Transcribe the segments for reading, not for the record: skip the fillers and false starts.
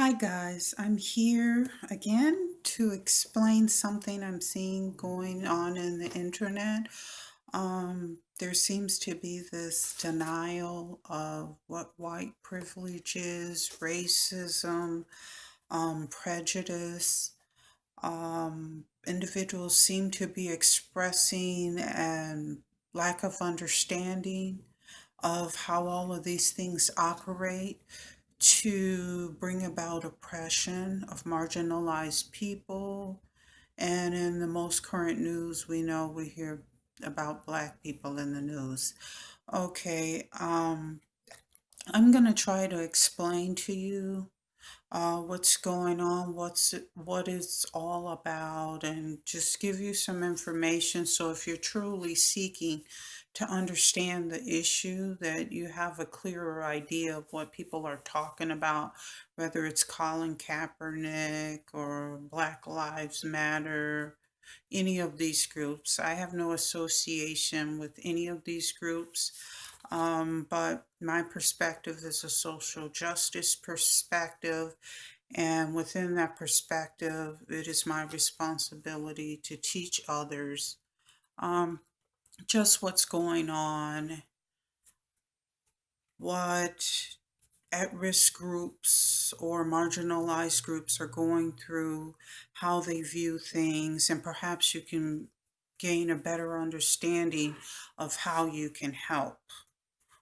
Hi guys, I'm here again to explain something I'm seeing going on in the internet. There seems to be this denial of what white privilege is, racism, prejudice. Individuals seem to be expressing a lack of understanding of how all of these things operate to bring about oppression of marginalized people. And in the most current news, we hear about Black people in the news. Okay, I'm going to try to explain to you what's going on, what it's all about, and just give you some information. So if you're truly seeking to understand the issue, that you have a clearer idea of what people are talking about, whether it's Colin Kaepernick or Black Lives Matter, any of these groups. I have no association with any of these groups, but my perspective is a social justice perspective, and within that perspective, it is my responsibility to teach others um, just what's going on, what at risk groups or marginalized groups are going through, how they view things, and perhaps you can gain a better understanding of how you can help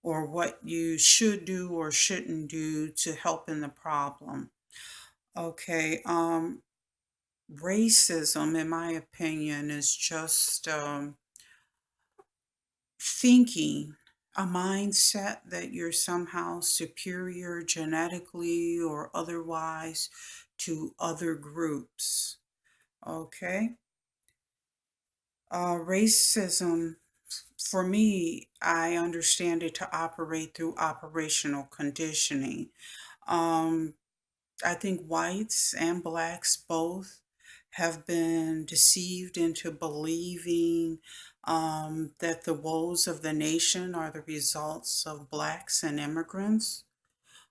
or what you should do or shouldn't do to help in the problem. Okay, racism, in my opinion, is just thinking, a mindset that you're somehow superior genetically or otherwise to other groups. Okay? Racism, for me, I understand it to operate through operational conditioning. Um, I think whites and blacks both have been deceived into believing that the woes of the nation are the results of blacks and immigrants.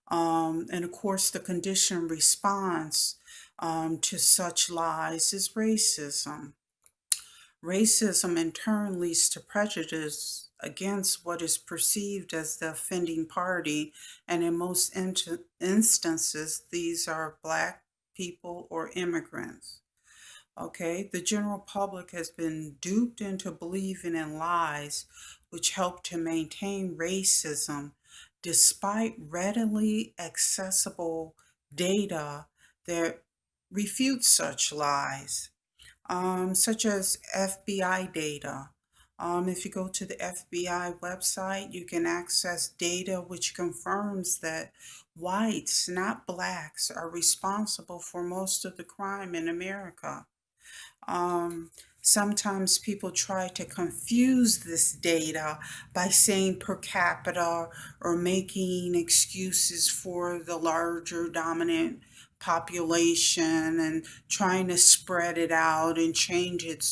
And of course, the conditioned response to such lies is racism. Racism in turn leads to prejudice against what is perceived as the offending party, and in most instances, these are Black people or immigrants. Okay, the general public has been duped into believing in lies which help to maintain racism despite readily accessible data that refutes such lies, such as FBI data. If you go to the FBI website, you can access data which confirms that whites, not blacks, are responsible for most of the crime in America. Sometimes people try to confuse this data by saying per capita or making excuses for the larger dominant population and trying to spread it out and change it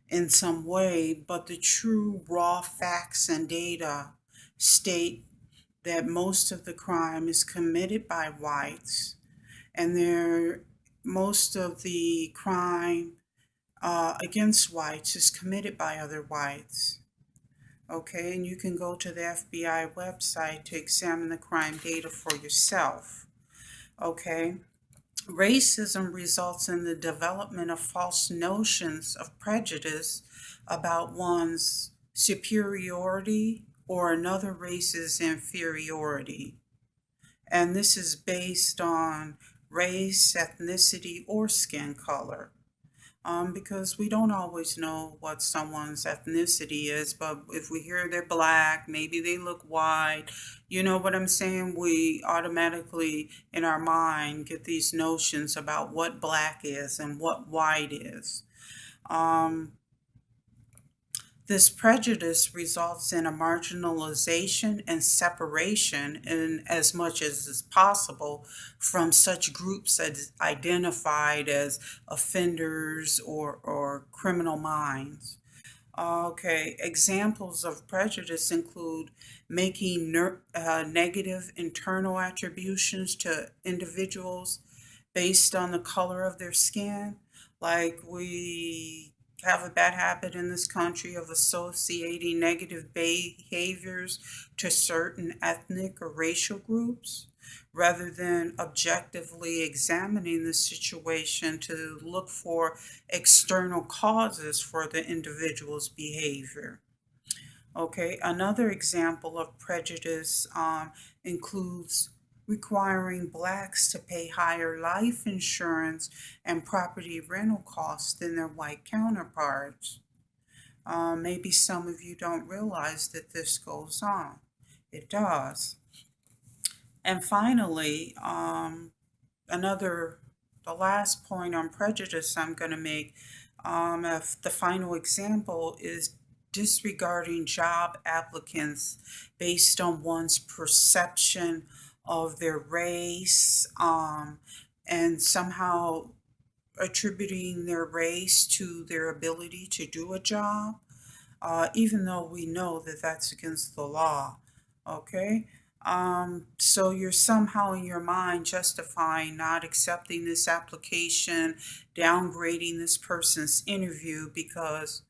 in some way. But the true raw facts and data state that most of the crime is committed by whites, and most of the crime against whites is committed by other whites. Okay, and you can go to the FBI website to examine the crime data for yourself. Okay, racism results in the development of false notions of prejudice about one's superiority or another race's inferiority. And this is based on race, ethnicity, or skin color. Because we don't always know what someone's ethnicity is, but if we hear they're black, maybe they look white, you know what I'm saying? We automatically, in our mind, get these notions about what black is and what white is. Um, this prejudice results in a marginalization and separation in as much as is possible from such groups as identified as offenders or criminal minds. Okay, examples of prejudice include making negative internal attributions to individuals based on the color of their skin. Like we have a bad habit in this country of associating negative behaviors to certain ethnic or racial groups rather than objectively examining the situation to look for external causes for the individual's behavior. Okay, another example of prejudice includes requiring blacks to pay higher life insurance and property rental costs than their white counterparts. Maybe some of you don't realize that this goes on. It does. And finally, another, the last point on prejudice I'm going to make, if the final example is disregarding job applicants based on one's perception of their race, and somehow attributing their race to their ability to do a job, even though we know that that's against the law. Okay? So you're somehow in your mind justifying not accepting this application, downgrading this person's interview because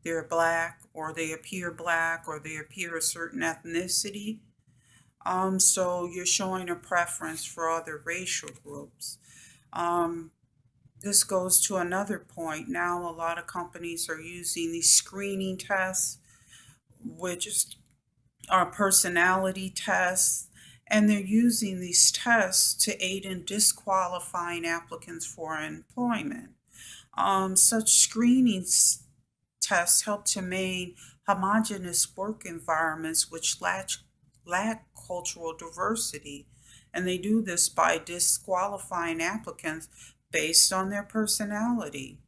they're black or they appear a certain ethnicity. So you're showing a preference for other racial groups. Um, this goes to another point. Now, a lot of companies are using these screening tests, which are personality tests, and they're using these tests to aid in disqualifying applicants for employment. Such tests help to maintain homogeneous work environments which lack cultural diversity, and they do this by disqualifying applicants based on their personality.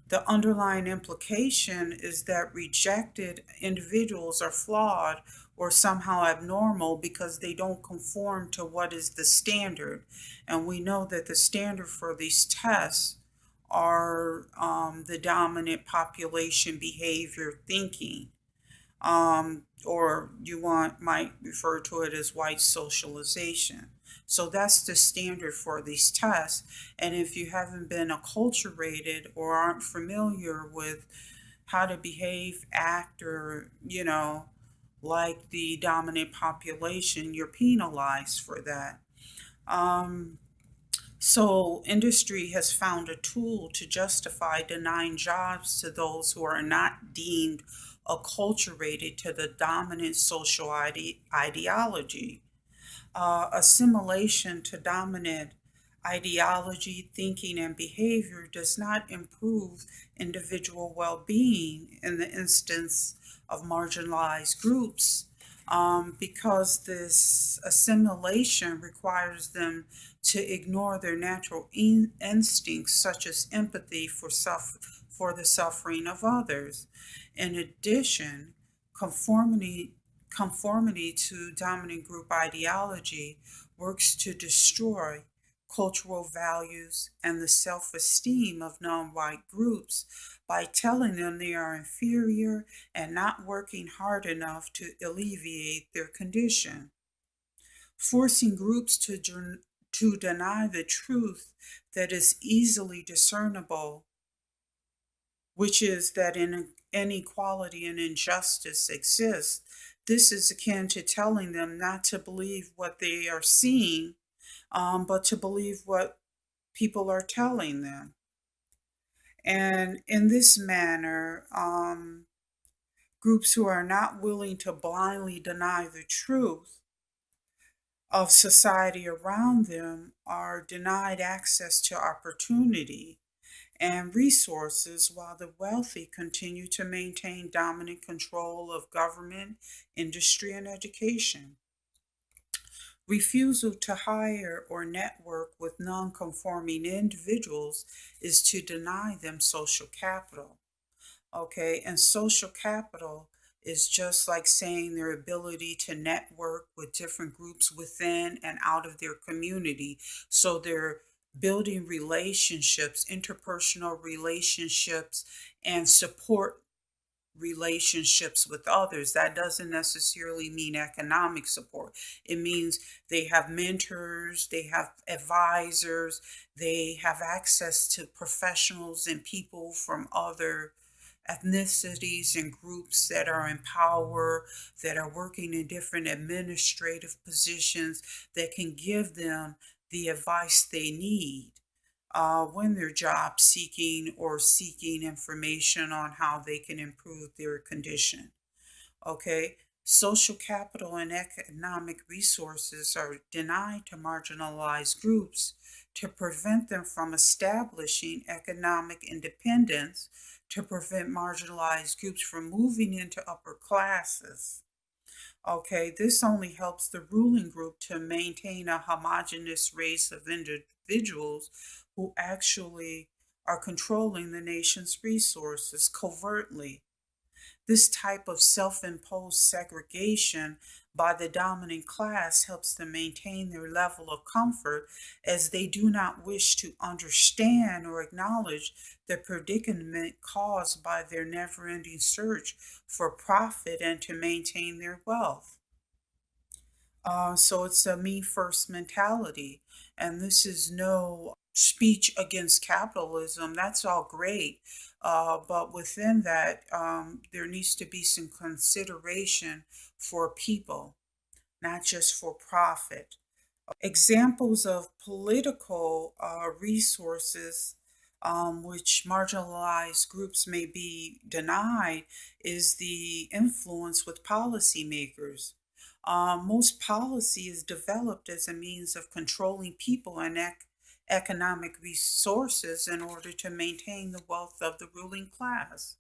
The underlying implication is that rejected individuals are flawed or somehow abnormal because they don't conform to what is the standard. And we know that the standard for these tests are the dominant population behavior thinking, or might refer to it as white socialization. So that's the standard for these tests. And if you haven't been acculturated or aren't familiar with how to behave, act, or, like the dominant population, you're penalized for that. Um, so industry has found a tool to justify denying jobs to those who are not deemed acculturated to the dominant social ideology. Assimilation to dominant ideology, thinking, and behavior does not improve individual well being in the instance of marginalized groups, because this assimilation requires them to ignore their natural instincts, such as empathy for the suffering of others. In addition, conformity conformity to dominant group ideology works to destroy cultural values and the self esteem of non white groups by telling them they are inferior and not working hard enough to alleviate their condition. Forcing groups to deny the truth that is easily discernible, which is that inequality and injustice exist. This is akin to telling them not to believe what they are seeing, but to believe what people are telling them. And in this manner, groups who are not willing to blindly deny the truth of society around them are denied access to opportunity and resources, while the wealthy continue to maintain dominant control of government, industry, and education. Refusal to hire or network with non-conforming individuals is to deny them social capital. Okay, and social capital is just like saying their ability to network with different groups within and out of their community. So building relationships, interpersonal relationships, and support relationships with others. That doesn't necessarily mean economic support. It means they have mentors, they have advisors, they have access to professionals and people from other ethnicities and groups that are in power, that are working in different administrative positions, that can give them the advice they need when they're job seeking or seeking information on how they can improve their condition. Okay, social capital and economic resources are denied to marginalized groups to prevent them from establishing economic independence, to prevent marginalized groups from moving into upper classes. Okay, this only helps the ruling group to maintain a homogeneous race of individuals who actually are controlling the nation's resources covertly. This type of self imposed segregation by the dominant class helps them maintain their level of comfort as they do not wish to understand or acknowledge the predicament caused by their never ending search for profit and to maintain their wealth. So it's a me first mentality. And this is no speech against capitalism. That's all great. But within that, there needs to be some consideration for people, not just for profit. Examples of political resources which marginalized groups may be denied is the influence with policymakers. Most policy is developed as a means of controlling people and economic resources in order to maintain the wealth of the ruling class.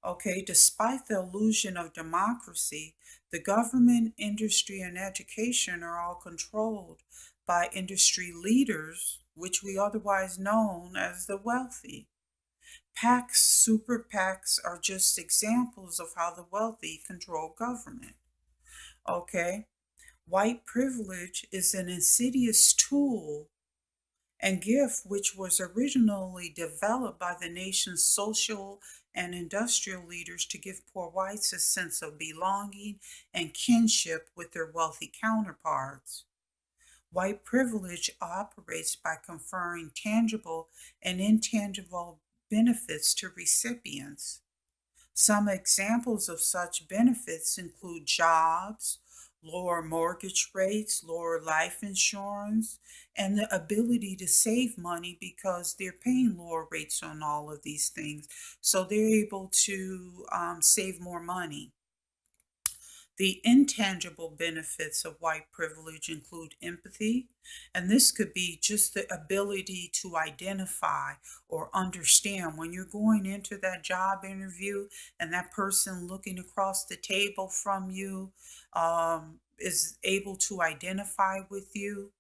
Okay, despite the illusion of democracy, the government, industry, and education are all controlled by industry leaders, which we otherwise known as the wealthy. PACs, super PACs, are just examples of how the wealthy control government. Okay, white privilege is an insidious tool and gift which was originally developed by the nation's social and industrial leaders to give poor whites a sense of belonging and kinship with their wealthy counterparts. White privilege operates by conferring tangible and intangible benefits to recipients. Some examples of such benefits include jobs, lower mortgage rates, lower life insurance, and the ability to save money because they're paying lower rates on all of these things. So they're able to save more money. The intangible benefits of white privilege include empathy, and this could be just the ability to identify or understand when you're going into that job interview and that person looking across the table from you is able to identify with you.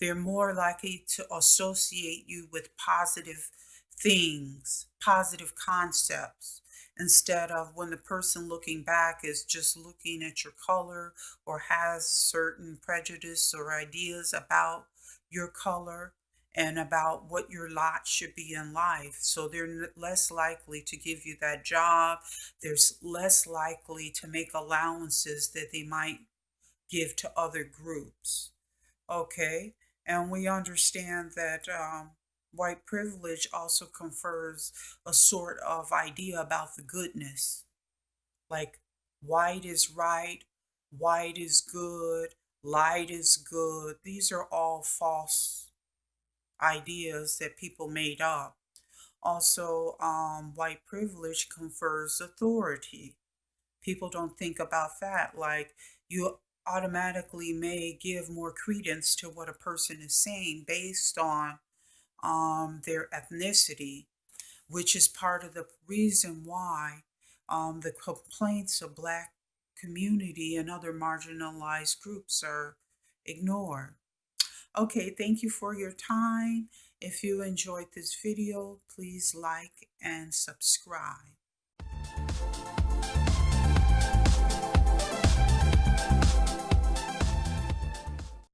They're more likely to associate you with positive things, positive concepts, instead of when the person looking back is just looking at your color or has certain prejudice or ideas about your color and about what your lot should be in life. So they're less likely to give you that job. They're less likely to make allowances that they might give to other groups. Okay, and we understand that white privilege also confers a sort of idea about the goodness, like white is right, white is good, light is good. These are all false ideas that people made up. Also, white privilege confers authority. People don't think about that. Like, you automatically may give more credence to what a person is saying based on their ethnicity, which is part of the reason why the complaints of Black community and other marginalized groups are ignored. Okay, thank you for your time. If you enjoyed this video, please like and subscribe.